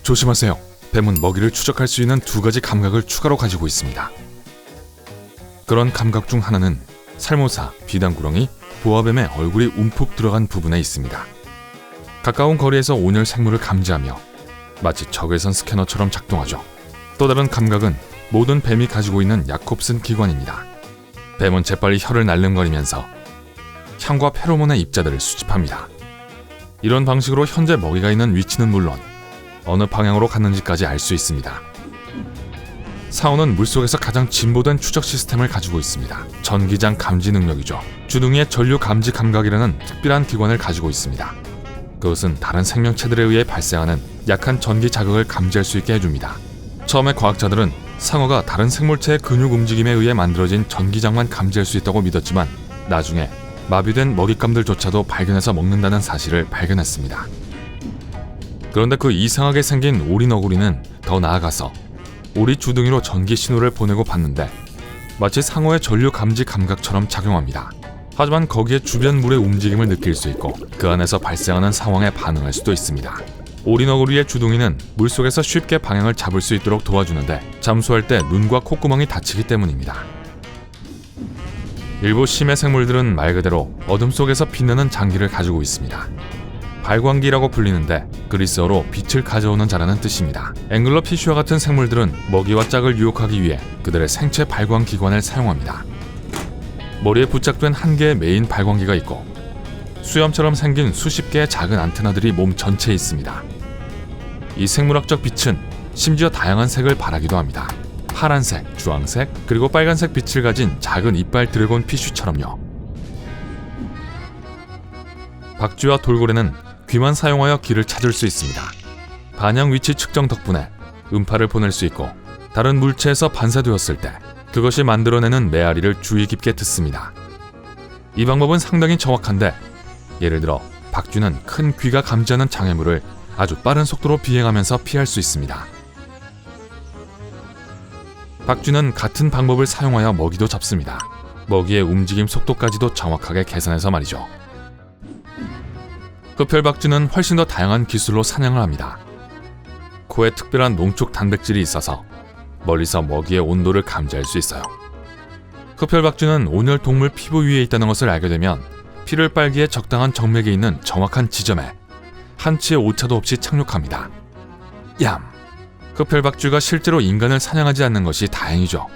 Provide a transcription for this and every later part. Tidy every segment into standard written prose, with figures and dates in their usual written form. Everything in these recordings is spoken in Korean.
조심하세요. 뱀은 먹이를 추적할 수 있는 두 가지 감각을 추가로 가지고 있습니다. 그런 감각 중 하나는 살모사, 비단구렁이, 보아뱀의 얼굴이 움푹 들어간 부분에 있습니다. 가까운 거리에서 온열 생물을 감지하며 마치 적외선 스캐너처럼 작동하죠. 또 다른 감각은 모든 뱀이 가지고 있는 야콥슨 기관입니다. 뱀은 재빨리 혀를 날름거리면서 향과 페로몬의 입자들을 수집합니다. 이런 방식으로 현재 먹이가 있는 위치는 물론 어느 방향으로 갔는지까지 알 수 있습니다. 상어는 물속에서 가장 진보된 추적 시스템을 가지고 있습니다. 전기장 감지 능력이죠. 주둥이의 전류 감지 감각이라는 특별한 기관을 가지고 있습니다. 그것은 다른 생명체들에 의해 발생하는 약한 전기 자극을 감지할 수 있게 해줍니다. 처음에 과학자들은 상어가 다른 생물체의 근육 움직임에 의해 만들어진 전기장만 감지할 수 있다고 믿었지만 나중에 마비된 먹잇감들조차도 발견해서 먹는다는 사실을 발견했습니다. 그런데 그 이상하게 생긴 오리 너구리는 더 나아가서 오리 주둥이로 전기 신호를 보내고 받는데 마치 상어의 전류 감지 감각처럼 작용합니다. 하지만 거기에 주변 물의 움직임을 느낄 수 있고 그 안에서 발생하는 상황에 반응할 수도 있습니다. 오리 너구리의 주둥이는 물속에서 쉽게 방향을 잡을 수 있도록 도와주는데 잠수할 때 눈과 콧구멍이 닫히기 때문입니다. 일부 심해 생물들은 말 그대로 어둠 속에서 빛나는 장기를 가지고 있습니다. 발광기라고 불리는데 그리스어로 빛을 가져오는 자라는 뜻입니다. 앵글러 피쉬와 같은 생물들은 먹이와 짝을 유혹하기 위해 그들의 생체 발광기관을 사용합니다. 머리에 부착된 한 개의 메인 발광기가 있고 수염처럼 생긴 수십 개의 작은 안테나들이 몸 전체에 있습니다. 이 생물학적 빛은 심지어 다양한 색을 발하기도 합니다. 파란색, 주황색, 그리고 빨간색 빛을 가진 작은 이빨 드래곤 피쉬처럼요. 박쥐와 돌고래는 귀만 사용하여 길을 찾을 수 있습니다. 반향 위치 측정 덕분에 음파를 보낼 수 있고 다른 물체에서 반사되었을 때 그것이 만들어내는 메아리를 주의 깊게 듣습니다. 이 방법은 상당히 정확한데 예를 들어 박쥐는 큰 귀가 감지하는 장애물을 아주 빠른 속도로 비행하면서 피할 수 있습니다. 박쥐는 같은 방법을 사용하여 먹이도 잡습니다. 먹이의 움직임 속도까지도 정확하게 계산해서 말이죠. 흡혈박쥐는 훨씬 더 다양한 기술로 사냥을 합니다. 코에 특별한 농축 단백질이 있어서 멀리서 먹이의 온도를 감지할 수 있어요. 흡혈박쥐는 온열 동물 피부 위에 있다는 것을 알게 되면 피를 빨기에 적당한 정맥에 있는 정확한 지점에 한치의 오차도 없이 착륙합니다. 얌! 흡혈박쥐가 실제로 인간을 사냥하지 않는 것이 다행이죠.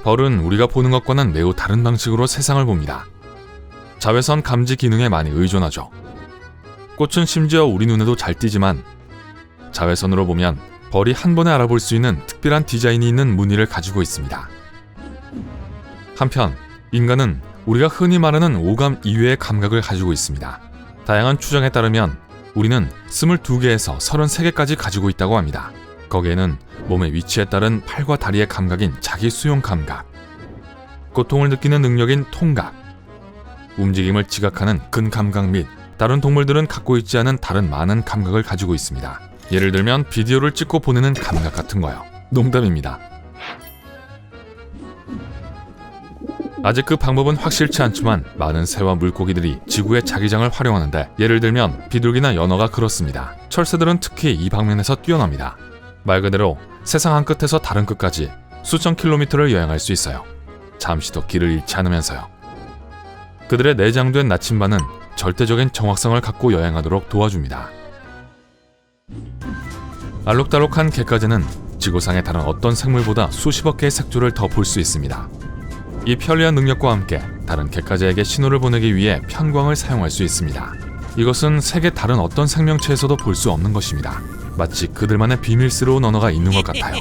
벌은 우리가 보는 것과는 매우 다른 방식으로 세상을 봅니다. 자외선 감지 기능에 많이 의존하죠. 꽃은 심지어 우리 눈에도 잘 띄지만 자외선으로 보면 벌이 한 번에 알아볼 수 있는 특별한 디자인이 있는 무늬를 가지고 있습니다. 한편 인간은 우리가 흔히 말하는 오감 이외의 감각을 가지고 있습니다. 다양한 추정에 따르면 우리는 22개에서 33개까지 가지고 있다고 합니다. 거기에는 몸의 위치에 따른 팔과 다리의 감각인 자기 수용 감각, 고통을 느끼는 능력인 통각, 움직임을 지각하는 근감각 및 다른 동물들은 갖고 있지 않은 다른 많은 감각을 가지고 있습니다. 예를 들면 비디오를 찍고 보내는 감각 같은 거요. 농담입니다. 아직 그 방법은 확실치 않지만 많은 새와 물고기들이 지구의 자기장을 활용하는데 예를 들면 비둘기나 연어가 그렇습니다. 철새들은 특히 이 방면에서 뛰어납니다. 말 그대로 세상 한 끝에서 다른 끝까지 수천 킬로미터를 여행할 수 있어요. 잠시도 길을 잃지 않으면서요. 그들의 내장된 나침반은 절대적인 정확성을 갖고 여행하도록 도와줍니다. 알록달록한 갯가재는 지구상의 다른 어떤 생물보다 수십억 개의 색조를 더 볼 수 있습니다. 이 편리한 능력과 함께 다른 갯가재에게 신호를 보내기 위해 편광을 사용할 수 있습니다. 이것은 세계 다른 어떤 생명체에서도 볼 수 없는 것입니다. 마치 그들만의 비밀스러운 언어가 있는 것 같아요.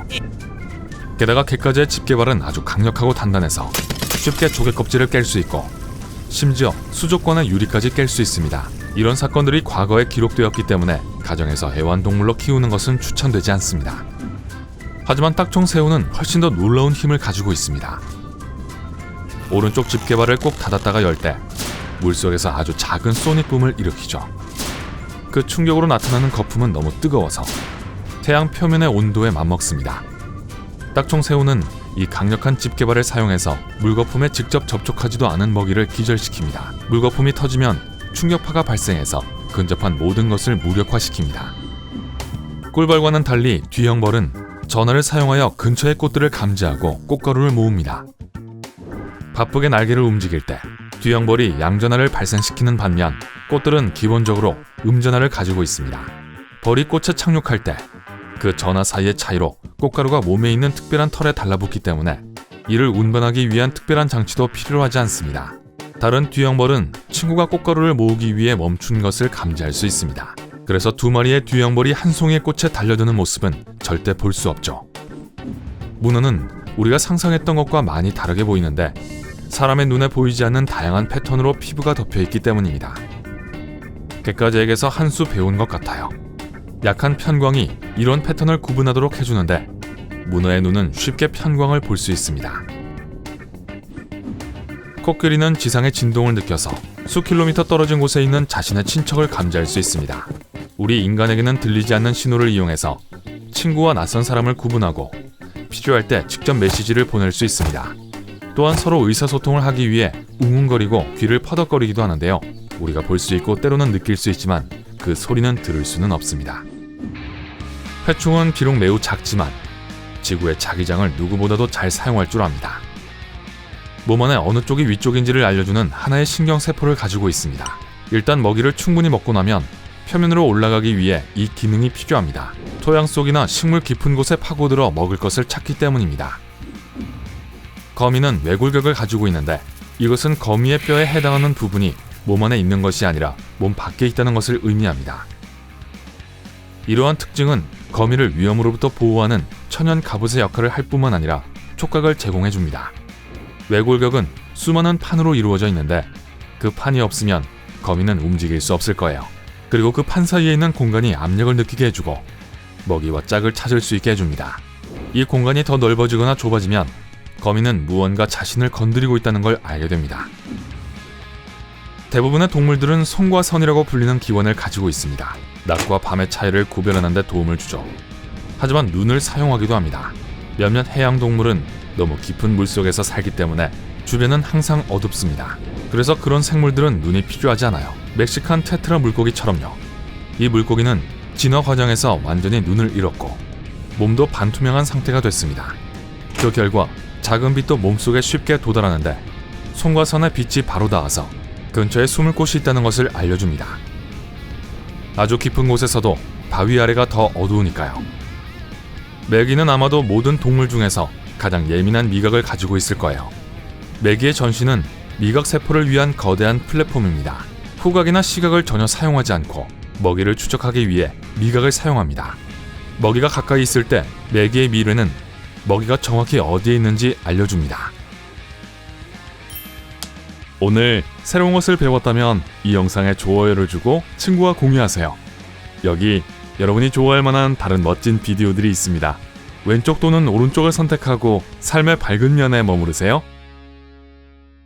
게다가 갯가재의 집게발은 아주 강력하고 단단해서 쉽게 조개 껍질을 깰 수 있고 심지어 수족관의 유리까지 깰 수 있습니다. 이런 사건들이 과거에 기록되었기 때문에 가정에서 애완동물로 키우는 것은 추천되지 않습니다. 하지만 딱총새우는 훨씬 더 놀라운 힘을 가지고 있습니다. 오른쪽 집게발을 꼭 닫았다가 열 때 물속에서 아주 작은 소닉붐을 일으키죠. 그 충격으로 나타나는 거품은 너무 뜨거워서 태양 표면의 온도에 맞먹습니다. 딱총새우는 이 강력한 집게발을 사용해서 물거품에 직접 접촉하지도 않은 먹이를 기절시킵니다. 물거품이 터지면 충격파가 발생해서 근접한 모든 것을 무력화시킵니다. 꿀벌과는 달리 뒤형벌은 전화를 사용하여 근처의 꽃들을 감지하고 꽃가루를 모읍니다. 바쁘게 날개를 움직일 때 뒤형벌이 양전하를 발생시키는 반면 꽃들은 기본적으로 음전하를 가지고 있습니다. 벌이 꽃에 착륙할 때 그 전하 사이의 차이로 꽃가루가 몸에 있는 특별한 털에 달라붙기 때문에 이를 운반하기 위한 특별한 장치도 필요로 하지 않습니다. 다른 뒤형벌은 친구가 꽃가루를 모으기 위해 멈춘 것을 감지할 수 있습니다. 그래서 두 마리의 뒤형벌이 한 송이의 꽃에 달려드는 모습은 절대 볼 수 없죠. 문어는 우리가 상상했던 것과 많이 다르게 보이는데 사람의 눈에 보이지 않는 다양한 패턴으로 피부가 덮여있기 때문입니다. 객가지에게서 한 수 배운 것 같아요. 약한 편광이 이런 패턴을 구분하도록 해주는데 문어의 눈은 쉽게 편광을 볼 수 있습니다. 코끼리는 지상의 진동을 느껴서 수 킬로미터 떨어진 곳에 있는 자신의 친척을 감지할 수 있습니다. 우리 인간에게는 들리지 않는 신호를 이용해서 친구와 낯선 사람을 구분하고 필요할 때 직접 메시지를 보낼 수 있습니다. 또한 서로 의사소통을 하기 위해 웅웅거리고 귀를 퍼덕거리기도 하는데요. 우리가 볼 수 있고 때로는 느낄 수 있지만 그 소리는 들을 수는 없습니다. 회충은 비록 매우 작지만 지구의 자기장을 누구보다도 잘 사용할 줄 압니다. 몸 안에 어느 쪽이 위쪽인지를 알려주는 하나의 신경세포를 가지고 있습니다. 일단 먹이를 충분히 먹고 나면 표면으로 올라가기 위해 이 기능이 필요합니다. 토양 속이나 식물 깊은 곳에 파고들어 먹을 것을 찾기 때문입니다. 거미는 외골격을 가지고 있는데 이것은 거미의 뼈에 해당하는 부분이 몸 안에 있는 것이 아니라 몸 밖에 있다는 것을 의미합니다. 이러한 특징은 거미를 위험으로부터 보호하는 천연 갑옷의 역할을 할 뿐만 아니라 촉각을 제공해줍니다. 외골격은 수많은 판으로 이루어져 있는데 그 판이 없으면 거미는 움직일 수 없을 거예요. 그리고 그 판 사이에 있는 공간이 압력을 느끼게 해주고 먹이와 짝을 찾을 수 있게 해줍니다. 이 공간이 더 넓어지거나 좁아지면 거미는 무언가 자신을 건드리고 있다는 걸 알게 됩니다. 대부분의 동물들은 손과 선이라고 불리는 기원을 가지고 있습니다. 낮과 밤의 차이를 구별하는 데 도움을 주죠. 하지만 눈을 사용하기도 합니다. 몇몇 해양동물은 너무 깊은 물속에서 살기 때문에 주변은 항상 어둡습니다. 그래서 그런 생물들은 눈이 필요하지 않아요. 멕시칸 테트라 물고기처럼요. 이 물고기는 진화 과정에서 완전히 눈을 잃었고 몸도 반투명한 상태가 됐습니다. 그 결과 작은 빛도 몸속에 쉽게 도달하는데 손과 선의 빛이 바로 닿아서 근처에 숨을 곳이 있다는 것을 알려줍니다. 아주 깊은 곳에서도 바위 아래가 더 어두우니까요. 메기는 아마도 모든 동물 중에서 가장 예민한 미각을 가지고 있을 거예요. 메기의 전신은 미각 세포를 위한 거대한 플랫폼입니다. 후각이나 시각을 전혀 사용하지 않고 먹이를 추적하기 위해 미각을 사용합니다. 먹이가 가까이 있을 때 메기의 미래는 먹이가 정확히 어디에 있는지 알려줍니다. 오늘 새로운 것을 배웠다면 이 영상에 좋아요를 주고 친구와 공유하세요. 여기 여러분이 좋아할 만한 다른 멋진 비디오들이 있습니다. 왼쪽 또는 오른쪽을 선택하고 삶의 밝은 면에 머무르세요.